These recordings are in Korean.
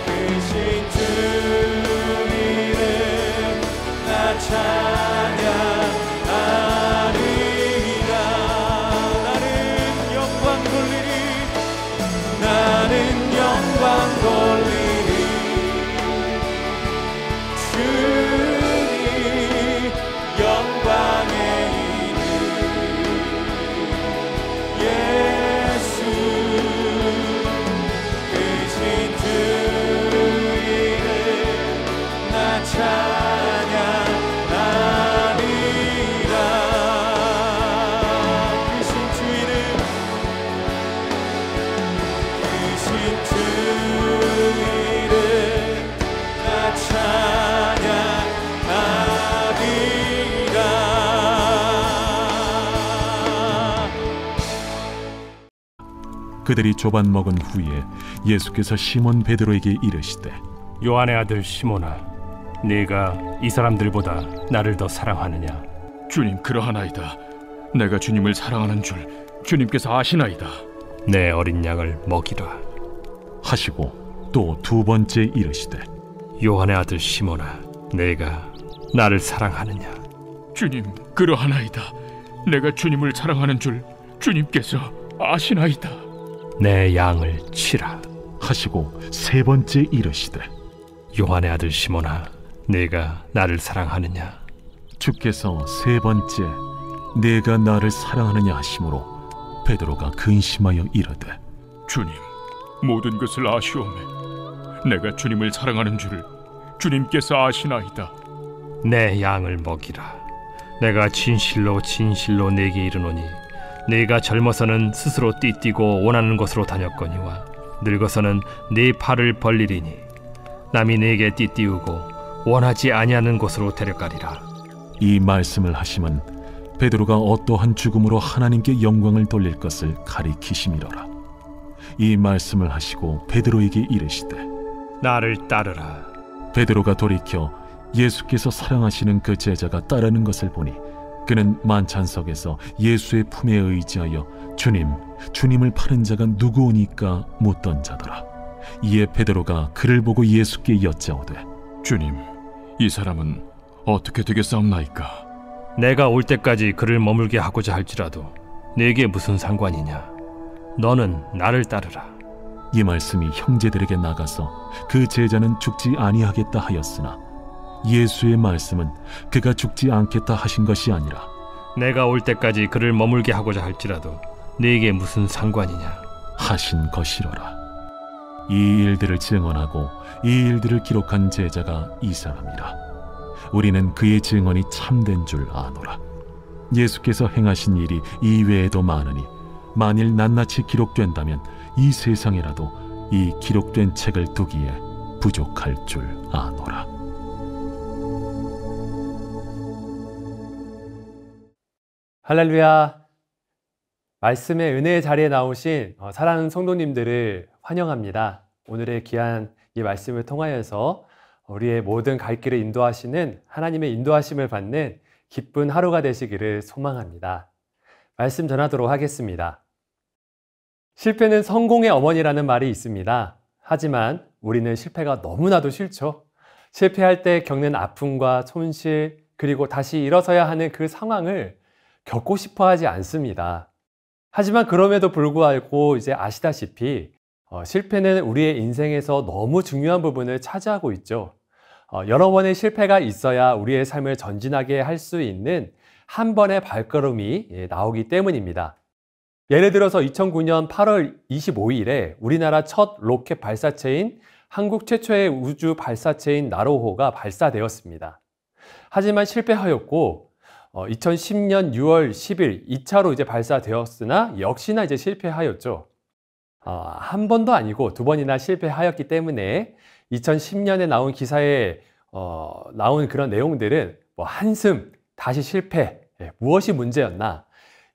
크신 주 이름 나 찬양하리라. 나는 영광 돌리리. 나는 영광 돌리리. 주님 영광의 그들이 조반 먹은 후에 예수께서 시몬 베드로에게 이르시되 요한의 아들 시몬아, 네가 이 사람들보다 나를 더 사랑하느냐? 주님, 그러하나이다. 내가 주님을 사랑하는 줄 주님께서 아시나이다. 내 어린 양을 먹이라 하시고 또 두 번째 이르시되 요한의 아들 시몬아, 네가 나를 사랑하느냐? 주님, 그러하나이다. 내가 주님을 사랑하는 줄 주님께서 아시나이다. 내 양을 치라 하시고 세 번째 이르시되 요한의 아들 시몬아, 네가 나를 사랑하느냐? 주께서 세 번째 내가 나를 사랑하느냐 하심으로 베드로가 근심하여 이르되 주님, 모든 것을 아시오매 내가 주님을 사랑하는 줄을 주님께서 아시나이다. 내 양을 먹이라. 내가 진실로 진실로 네게 이르노니 네가 젊어서는 스스로 띠뛰고 원하는 곳으로 다녔거니와 늙어서는 네 팔을 벌리리니 남이 네게 띠띠우고 원하지 아니하는 곳으로 데려가리라. 이 말씀을 하심은 베드로가 어떠한 죽음으로 하나님께 영광을 돌릴 것을 가리키심이로라. 이 말씀을 하시고 베드로에게 이르시되 나를 따르라. 베드로가 돌이켜 예수께서 사랑하시는 그 제자가 따르는 것을 보니 그는 만찬석에서 예수의 품에 의지하여 주님을 파는 자가 누구오니까 묻던 자더라. 이에 베드로가 그를 보고 예수께 여짜오되 주님, 이 사람은 어떻게 되겠사옵나이까? 내가 올 때까지 그를 머물게 하고자 할지라도 네게 무슨 상관이냐? 너는 나를 따르라. 이 말씀이 형제들에게 나가서 그 제자는 죽지 아니하겠다 하였으나 예수의 말씀은 그가 죽지 않겠다 하신 것이 아니라 내가 올 때까지 그를 머물게 하고자 할지라도 네게 무슨 상관이냐 하신 것이로라. 이 일들을 증언하고 이 일들을 기록한 제자가 이 사람이라. 우리는 그의 증언이 참된 줄 아노라. 예수께서 행하신 일이 이외에도 많으니 만일 낱낱이 기록된다면 이 세상에라도 이 기록된 책을 두기에 부족할 줄 아노라. 할렐루야. 말씀의 은혜의 자리에 나오신 사랑하는 성도님들을 환영합니다. 오늘의 귀한 이 말씀을 통하여서 우리의 모든 갈 길을 인도하시는 하나님의 인도하심을 받는 기쁜 하루가 되시기를 소망합니다. 말씀 전하도록 하겠습니다. 실패는 성공의 어머니라는 말이 있습니다. 하지만 우리는 실패가 너무나도 싫죠. 실패할 때 겪는 아픔과 손실, 그리고 다시 일어서야 하는 그 상황을 겪고 싶어 하지 않습니다. 하지만 그럼에도 불구하고 이제 아시다시피 실패는 우리의 인생에서 너무 중요한 부분을 차지하고 있죠. 여러 번의 실패가 있어야 우리의 삶을 전진하게 할 수 있는 한 번의 발걸음이 나오기 때문입니다. 예를 들어서 2009년 8월 25일에 우리나라 첫 로켓 발사체인 한국 최초의 우주 발사체인 나로호가 발사되었습니다. 하지만 실패하였고 2010년 6월 10일 2차로 이제 발사되었으나 역시나 이제 실패하였죠. 한 번도 아니고 두 번이나 실패하였기 때문에 2010년에 나온 기사에 나온 그런 내용들은 한숨, 다시 실패, 무엇이 문제였나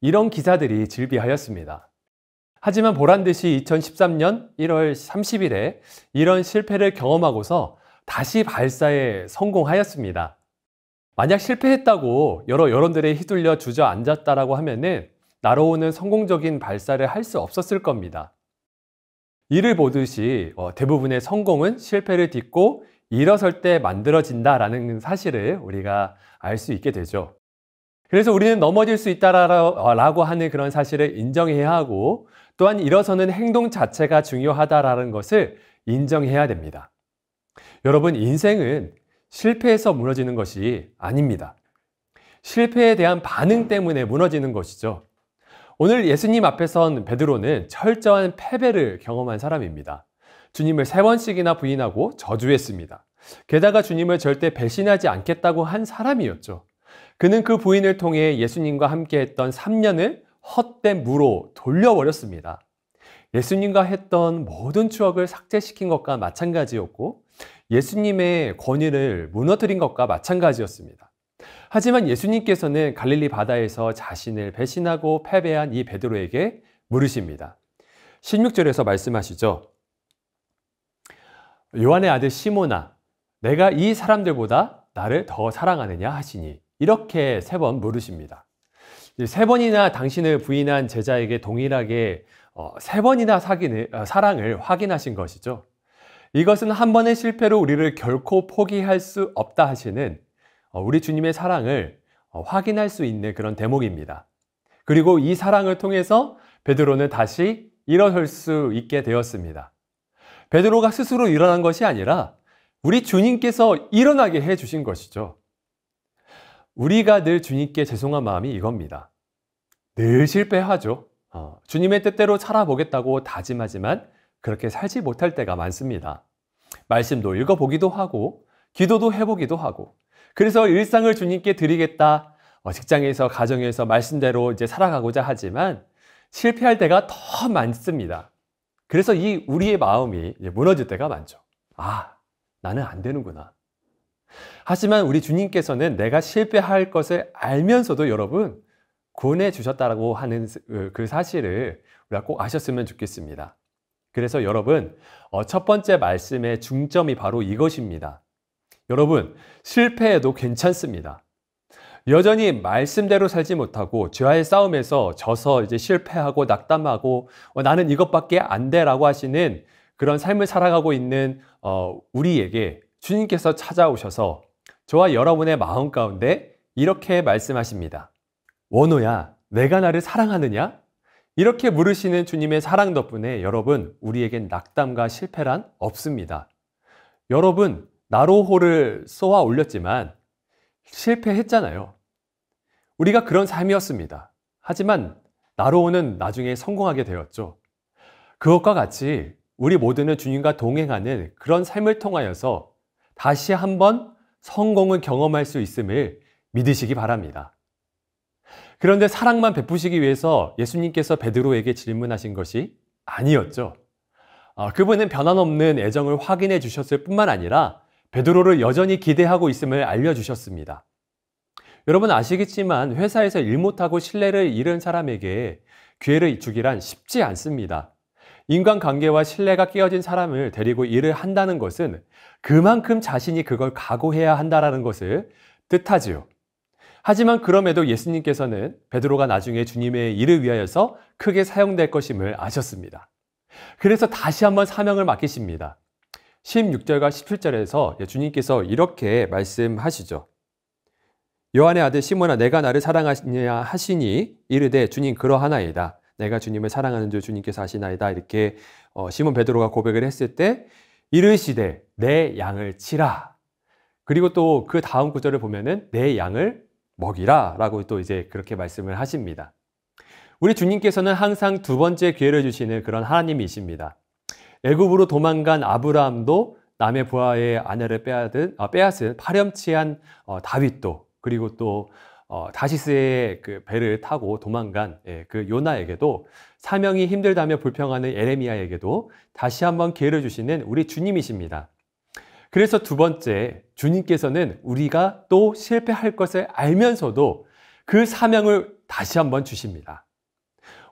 이런 기사들이 즐비하였습니다. 하지만 보란듯이 2013년 1월 30일에 이런 실패를 경험하고서 다시 발사에 성공하였습니다. 만약 실패했다고 여러 여론들에 휘둘려 주저앉았다라고 하면은 나로호는 성공적인 발사를 할 수 없었을 겁니다. 이를 보듯이 대부분의 성공은 실패를 딛고 일어설 때 만들어진다라는 사실을 우리가 알 수 있게 되죠. 그래서 우리는 넘어질 수 있다라고 하는 그런 사실을 인정해야 하고, 또한 일어서는 행동 자체가 중요하다라는 것을 인정해야 됩니다. 여러분, 인생은 실패해서 무너지는 것이 아닙니다. 실패에 대한 반응 때문에 무너지는 것이죠. 오늘 예수님 앞에 선 베드로는 철저한 패배를 경험한 사람입니다. 주님을 3번씩이나 부인하고 저주했습니다. 게다가 주님을 절대 배신하지 않겠다고 한 사람이었죠. 그는 그 부인을 통해 예수님과 함께 했던 3년을 헛된 무로 돌려버렸습니다. 예수님과 했던 모든 추억을 삭제시킨 것과 마찬가지였고, 예수님의 권위를 무너뜨린 것과 마찬가지였습니다. 하지만 예수님께서는 갈릴리 바다에서 자신을 배신하고 패배한 이 베드로에게 물으십니다. 16절에서 말씀하시죠. 요한의 아들 시몬아, 내가 이 사람들보다 나를 더 사랑하느냐 하시니, 이렇게 3번 물으십니다. 3번이나 당신을 부인한 제자에게 동일하게 3번이나 사랑을 확인하신 것이죠. 이것은 한 번의 실패로 우리를 결코 포기할 수 없다 하시는 우리 주님의 사랑을 확인할 수 있는 그런 대목입니다. 그리고 이 사랑을 통해서 베드로는 다시 일어설 수 있게 되었습니다. 베드로가 스스로 일어난 것이 아니라 우리 주님께서 일어나게 해주신 것이죠. 우리가 늘 주님께 죄송한 마음이 이겁니다. 늘 실패하죠. 주님의 뜻대로 살아보겠다고 다짐하지만 그렇게 살지 못할 때가 많습니다. 말씀도 읽어보기도 하고 기도도 해보기도 하고, 그래서 일상을 주님께 드리겠다, 직장에서 가정에서 말씀대로 이제 살아가고자 하지만 실패할 때가 더 많습니다. 그래서 이 우리의 마음이 무너질 때가 많죠. 나는 안 되는구나. 하지만 우리 주님께서는 내가 실패할 것을 알면서도 여러분 구원해 주셨다고 하는 그 사실을 우리가 꼭 아셨으면 좋겠습니다. 그래서 여러분, 첫 번째 말씀의 중점이 바로 이것입니다. 여러분, 실패해도 괜찮습니다. 여전히 말씀대로 살지 못하고 죄와의 싸움에서 져서 이제 실패하고 낙담하고 나는 이것밖에 안 돼라고 하시는 그런 삶을 살아가고 있는 우리에게 주님께서 찾아오셔서 저와 여러분의 마음 가운데 이렇게 말씀하십니다. 원호야, 내가 나를 사랑하느냐? 이렇게 물으시는 주님의 사랑 덕분에 여러분, 우리에겐 낙담과 실패란 없습니다. 여러분, 나로호를 쏘아 올렸지만 실패했잖아요. 우리가 그런 삶이었습니다. 하지만 나로호는 나중에 성공하게 되었죠. 그것과 같이 우리 모두는 주님과 동행하는 그런 삶을 통하여서 다시 한번 성공을 경험할 수 있음을 믿으시기 바랍니다. 그런데 사랑만 베푸시기 위해서 예수님께서 베드로에게 질문하신 것이 아니었죠. 그분은 변함없는 애정을 확인해 주셨을 뿐만 아니라 베드로를 여전히 기대하고 있음을 알려주셨습니다. 여러분 아시겠지만 회사에서 일 못하고 신뢰를 잃은 사람에게 기회를 주기란 쉽지 않습니다. 인간관계와 신뢰가 깨어진 사람을 데리고 일을 한다는 것은 그만큼 자신이 그걸 각오해야 한다는 것을 뜻하지요. 하지만 그럼에도 예수님께서는 베드로가 나중에 주님의 일을 위하여서 크게 사용될 것임을 아셨습니다. 그래서 다시 한번 사명을 맡기십니다. 16절과 17절에서 주님께서 이렇게 말씀하시죠. 요한의 아들 시몬아, 내가 나를 사랑하느냐 하시니 이르되 주님 그러하나이다. 내가 주님을 사랑하는 줄 주님께서 아시나이다. 이렇게 시몬 베드로가 고백을 했을 때 이르시되 내 양을 치라. 그리고 또 그 다음 구절을 보면은 내 양을 먹이라 라고 또 이제 그렇게 말씀을 하십니다. 우리 주님께서는 항상 두 번째 기회를 주시는 그런 하나님이십니다. 애굽으로 도망간 아브라함도 남의 부하의 아내를 빼앗은 파렴치한 다윗도, 그리고 또 다시스의 그 배를 타고 도망간 그 요나에게도, 사명이 힘들다며 불평하는 에레미야에게도 다시 한번 기회를 주시는 우리 주님이십니다. 그래서 두 번째, 주님께서는 우리가 또 실패할 것을 알면서도 그 사명을 다시 한번 주십니다.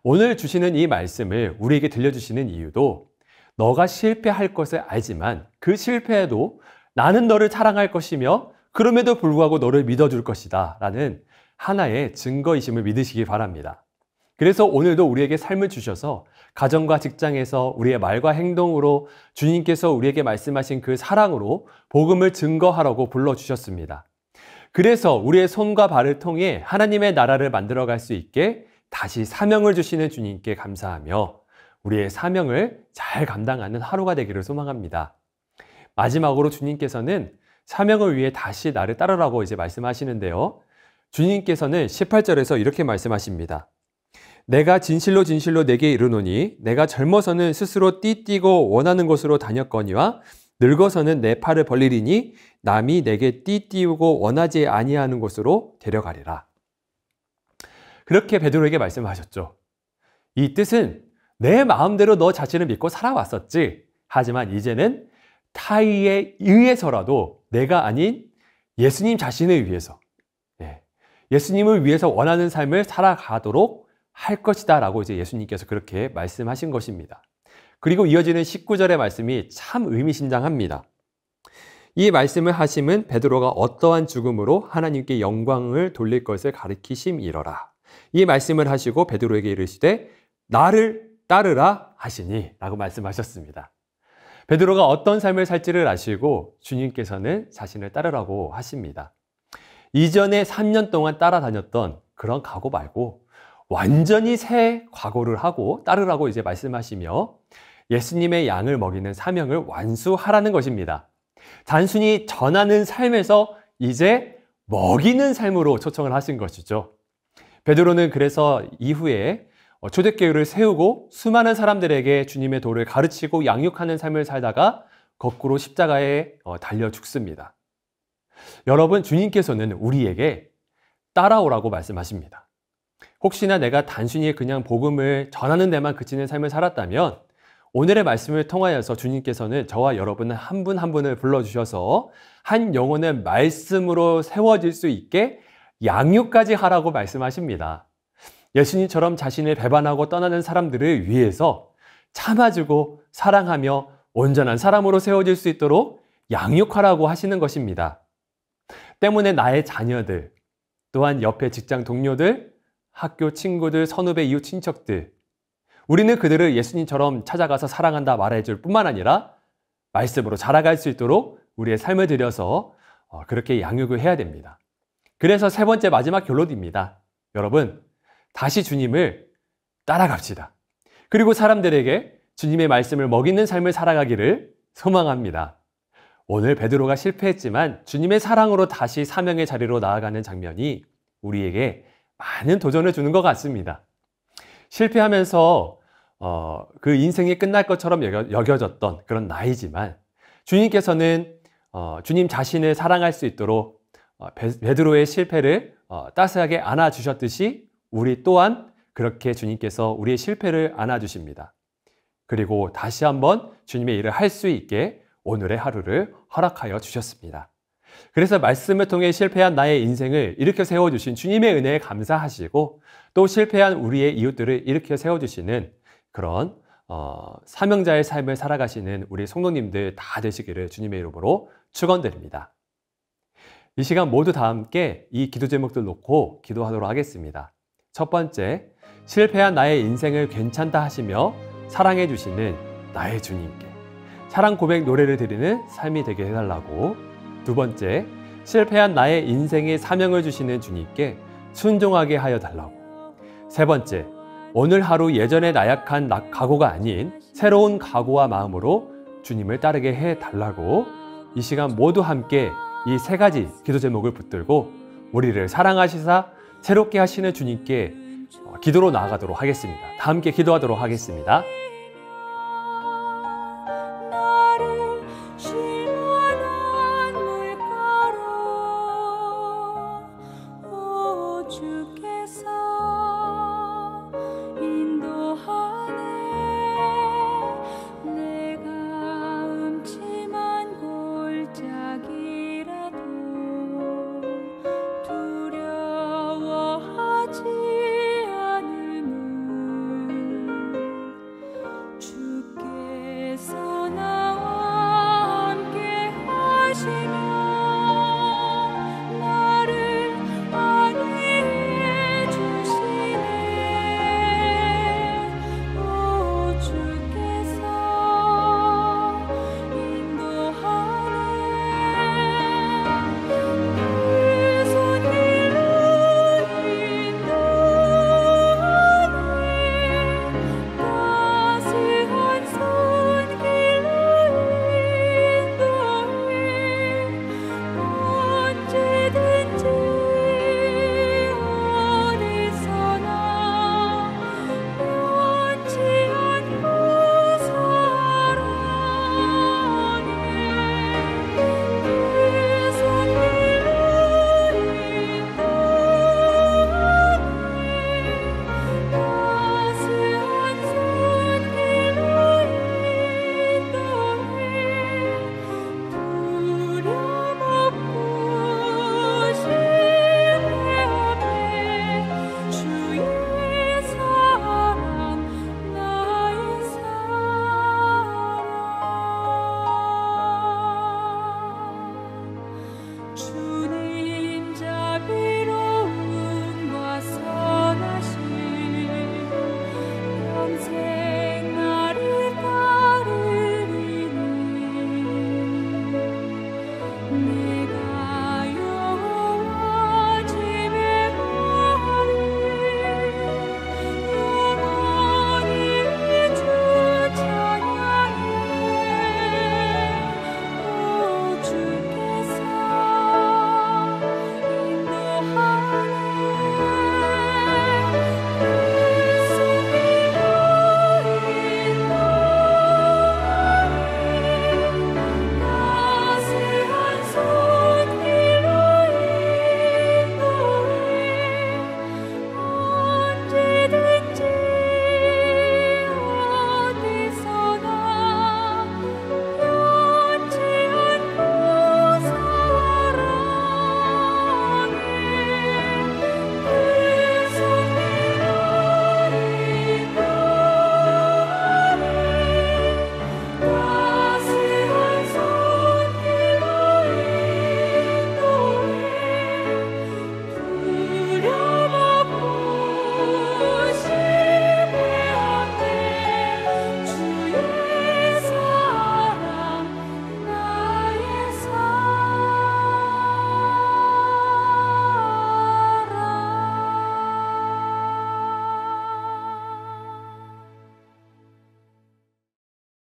오늘 주시는 이 말씀을 우리에게 들려주시는 이유도 너가 실패할 것을 알지만 그 실패에도 나는 너를 사랑할 것이며 그럼에도 불구하고 너를 믿어줄 것이다 라는 하나의 증거이심을 믿으시기 바랍니다. 그래서 오늘도 우리에게 삶을 주셔서 가정과 직장에서 우리의 말과 행동으로 주님께서 우리에게 말씀하신 그 사랑으로 복음을 증거하라고 불러주셨습니다. 그래서 우리의 손과 발을 통해 하나님의 나라를 만들어갈 수 있게 다시 사명을 주시는 주님께 감사하며 우리의 사명을 잘 감당하는 하루가 되기를 소망합니다. 마지막으로 주님께서는 사명을 위해 다시 나를 따르라고 이제 말씀하시는데요. 주님께서는 18절에서 이렇게 말씀하십니다. 내가 진실로 진실로 내게 이르노니 내가 젊어서는 스스로 띠띠고 원하는 곳으로 다녔거니와 늙어서는 내 팔을 벌리리니 남이 내게 띠띠우고 원하지 아니하는 곳으로 데려가리라. 그렇게 베드로에게 말씀하셨죠. 이 뜻은 내 마음대로 너 자신을 믿고 살아왔었지. 하지만 이제는 타의에 의해서라도 내가 아닌 예수님 자신을 위해서, 예수님을 위해서 원하는 삶을 살아가도록 할 것이다 라고 이제 예수님께서 그렇게 말씀하신 것입니다. 그리고 이어지는 19절의 말씀이 참 의미심장합니다. 이 말씀을 하심은 베드로가 어떠한 죽음으로 하나님께 영광을 돌릴 것을 가리키심이러라. 이 말씀을 하시고 베드로에게 이르시되 나를 따르라 하시니 라고 말씀하셨습니다. 베드로가 어떤 삶을 살지를 아시고 주님께서는 자신을 따르라고 하십니다. 이전에 3년 동안 따라다녔던 그런 각오 말고 완전히 새 각오를 하고 따르라고 이제 말씀하시며 예수님의 양을 먹이는 사명을 완수하라는 것입니다. 단순히 전하는 삶에서 이제 먹이는 삶으로 초청을 하신 것이죠. 베드로는 그래서 이후에 초대교회를 세우고 수많은 사람들에게 주님의 도를 가르치고 양육하는 삶을 살다가 거꾸로 십자가에 달려 죽습니다. 여러분, 주님께서는 우리에게 따라오라고 말씀하십니다. 혹시나 내가 단순히 그냥 복음을 전하는 데만 그치는 삶을 살았다면 오늘의 말씀을 통하여서 주님께서는 저와 여러분 한 분 한 분을 불러주셔서 한 영혼의 말씀으로 세워질 수 있게 양육까지 하라고 말씀하십니다. 예수님처럼 자신을 배반하고 떠나는 사람들을 위해서 참아주고 사랑하며 온전한 사람으로 세워질 수 있도록 양육하라고 하시는 것입니다. 때문에 나의 자녀들, 또한 옆에 직장 동료들, 학교 친구들, 선후배, 이웃 친척들, 우리는 그들을 예수님처럼 찾아가서 사랑한다 말해줄 뿐만 아니라 말씀으로 자라갈 수 있도록 우리의 삶을 들여서 그렇게 양육을 해야 됩니다. 그래서 세 번째 마지막 결론입니다. 여러분, 다시 주님을 따라갑시다. 그리고 사람들에게 주님의 말씀을 먹이는 삶을 살아가기를 소망합니다. 오늘 베드로가 실패했지만 주님의 사랑으로 다시 사명의 자리로 나아가는 장면이 우리에게 많은 도전을 주는 것 같습니다. 실패하면서 그 인생이 끝날 것처럼 여겨졌던 그런 나이지만 주님께서는 주님 자신을 사랑할 수 있도록 베드로의 실패를 따스하게 안아주셨듯이 우리 또한 그렇게 주님께서 우리의 실패를 안아주십니다. 그리고 다시 한번 주님의 일을 할 수 있게 오늘의 하루를 허락하여 주셨습니다. 그래서 말씀을 통해 실패한 나의 인생을 일으켜 세워주신 주님의 은혜에 감사하시고 또 실패한 우리의 이웃들을 일으켜 세워주시는 그런 사명자의 삶을 살아가시는 우리 성도님들 다 되시기를 주님의 이름으로 축원드립니다. 이 시간 모두 다 함께 이 기도 제목들 놓고 기도하도록 하겠습니다. 첫 번째, 실패한 나의 인생을 괜찮다 하시며 사랑해 주시는 나의 주님께 사랑 고백 노래를 드리는 삶이 되게 해달라고. 두 번째, 실패한 나의 인생에 사명을 주시는 주님께 순종하게 하여 달라고. 세 번째, 오늘 하루 예전에 나약한 각오가 아닌 새로운 각오와 마음으로 주님을 따르게 해 달라고. 이 시간 모두 함께 이 세 가지 기도 제목을 붙들고 우리를 사랑하시사 새롭게 하시는 주님께 기도로 나아가도록 하겠습니다. 다 함께 기도하도록 하겠습니다.